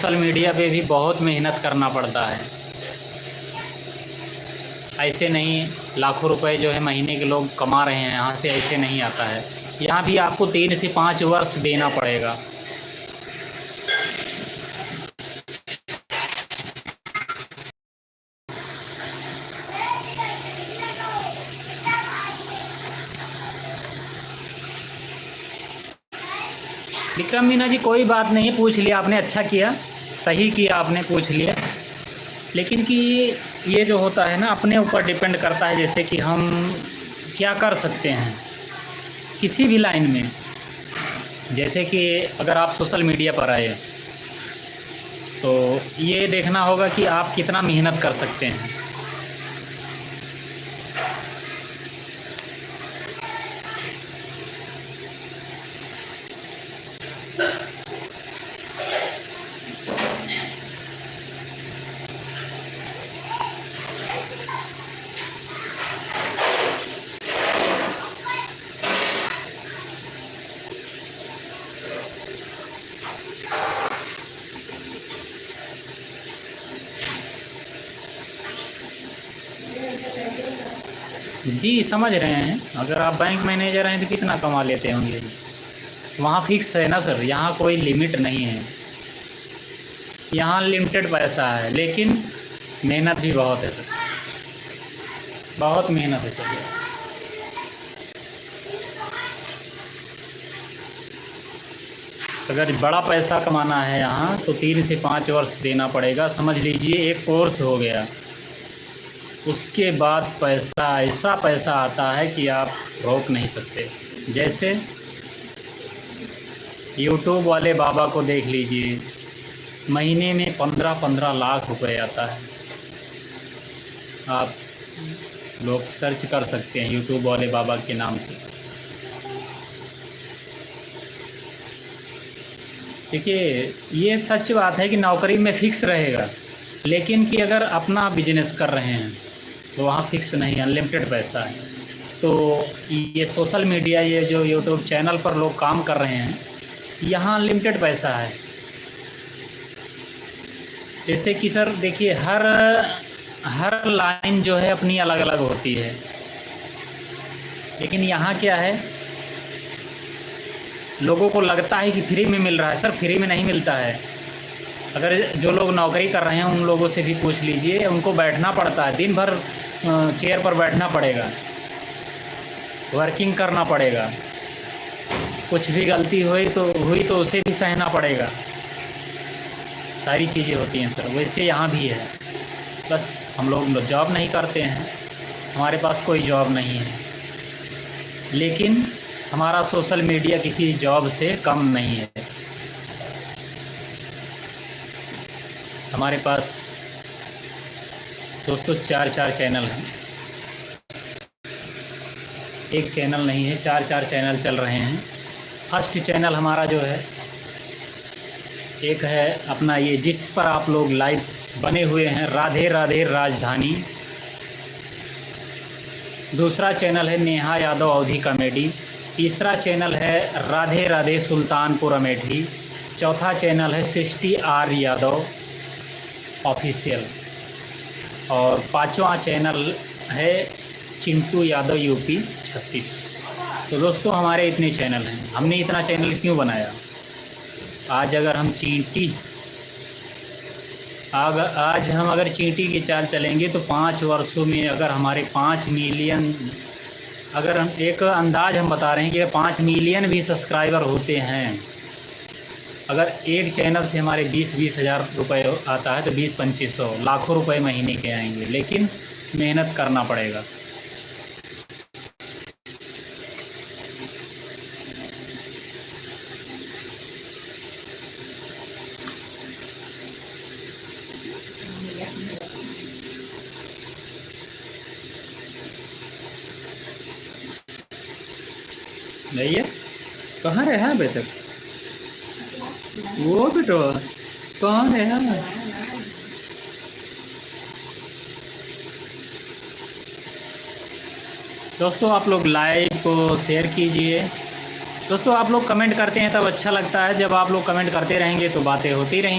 Social media पे भी बहुत मेहनत करना पड़ता है। ऐसे नहीं लाखों रुपए जो है महीने के लोग कमा रहे हैं यहाँ से, ऐसे नहीं आता है। यहाँ भी आपको 3 से 5 वर्ष देना पड़ेगा। विक्रम मीना जी, कोई बात नहीं, पूछ लिया आपने, अच्छा किया, सही किया आपने पूछ लिया। लेकिन कि ये जो होता है ना, अपने ऊपर डिपेंड करता है, जैसे कि हम क्या कर सकते हैं किसी भी लाइन में। जैसे कि अगर आप सोशल मीडिया पर आए तो ये देखना होगा कि आप कितना मेहनत कर सकते हैं। जी समझ रहे हैं। अगर आप बैंक मैनेजर हैं तो कितना कमा लेते होंगे? वहाँ फिक्स है ना सर, यहाँ कोई लिमिट नहीं है, यहाँ लिमिटेड पैसा है, लेकिन मेहनत भी बहुत है सर, बहुत मेहनत है सर। अगर बड़ा पैसा कमाना है यहाँ तो 3 से 5 वर्ष देना पड़ेगा। समझ लीजिए एक कोर्स हो गया, उसके बाद पैसा, ऐसा पैसा आता है कि आप रोक नहीं सकते। जैसे यूट्यूब वाले बाबा को देख लीजिए, महीने में 15-15 लाख रुपए आता है। आप लोग सर्च कर सकते हैं यूट्यूब वाले बाबा के नाम से। देखिए ये सच बात है कि नौकरी में फ़िक्स रहेगा, लेकिन कि अगर अपना बिजनेस कर रहे हैं तो वहाँ फ़िक्स नहीं, अनलिमिटेड पैसा है। तो ये सोशल मीडिया, ये जो यूट्यूब चैनल पर लोग काम कर रहे हैं, यहाँ अनलिमिटेड पैसा है। जैसे कि सर देखिए, हर लाइन जो है अपनी अलग अलग होती है, लेकिन यहाँ क्या है, लोगों को लगता है कि फ्री में मिल रहा है। सर फ्री में नहीं मिलता है। अगर जो लोग नौकरी कर रहे हैं उन लोगों से भी पूछ लीजिए, उनको बैठना पड़ता है, दिन भर चेयर पर बैठना पड़ेगा, वर्किंग करना पड़ेगा, कुछ भी गलती हुई तो उसे भी सहना पड़ेगा, सारी चीज़ें होती हैं सर। वैसे यहाँ भी है, बस हम लोग जॉब नहीं करते हैं, हमारे पास कोई जॉब नहीं है, लेकिन हमारा सोशल मीडिया किसी जॉब से कम नहीं है। हमारे पास दोस्तों 4 चैनल हैं, एक चैनल नहीं है, 4 चैनल चल रहे हैं। फर्स्ट चैनल हमारा जो है, एक है अपना ये जिस पर आप लोग लाइव बने हुए हैं, राधे राधे राजधानी। दूसरा चैनल है नेहा यादव अवधी कॉमेडी। तीसरा चैनल है राधे राधे सुल्तानपुर अमेठी। चौथा चैनल है 60R यादव ऑफिशियल। और 5वां चैनल है चिंटू यादव यूपी 36। तो दोस्तों हमारे इतने चैनल हैं। हमने इतना चैनल क्यों बनाया? आज अगर हम चींटी की चाल चलेंगे तो 5 वर्षों में अगर हमारे 5 मिलियन, अगर हम एक अंदाज़ हम बता रहे हैं कि 5 मिलियन भी सब्सक्राइबर होते हैं, अगर एक चैनल से हमारे 20-20 हज़ार रुपये आता है तो 20-2500 लाखों रुपए महीने के आएंगे, लेकिन मेहनत करना पड़ेगा। भैया कहाँ रहा बेटा? वो बेटो कहाँ रहा? दोस्तों आप लोग लाइक को शेयर कीजिए। दोस्तों आप लोग कमेंट करते हैं तब अच्छा लगता है, जब आप लोग कमेंट करते रहेंगे तो बातें होती रहेंगी।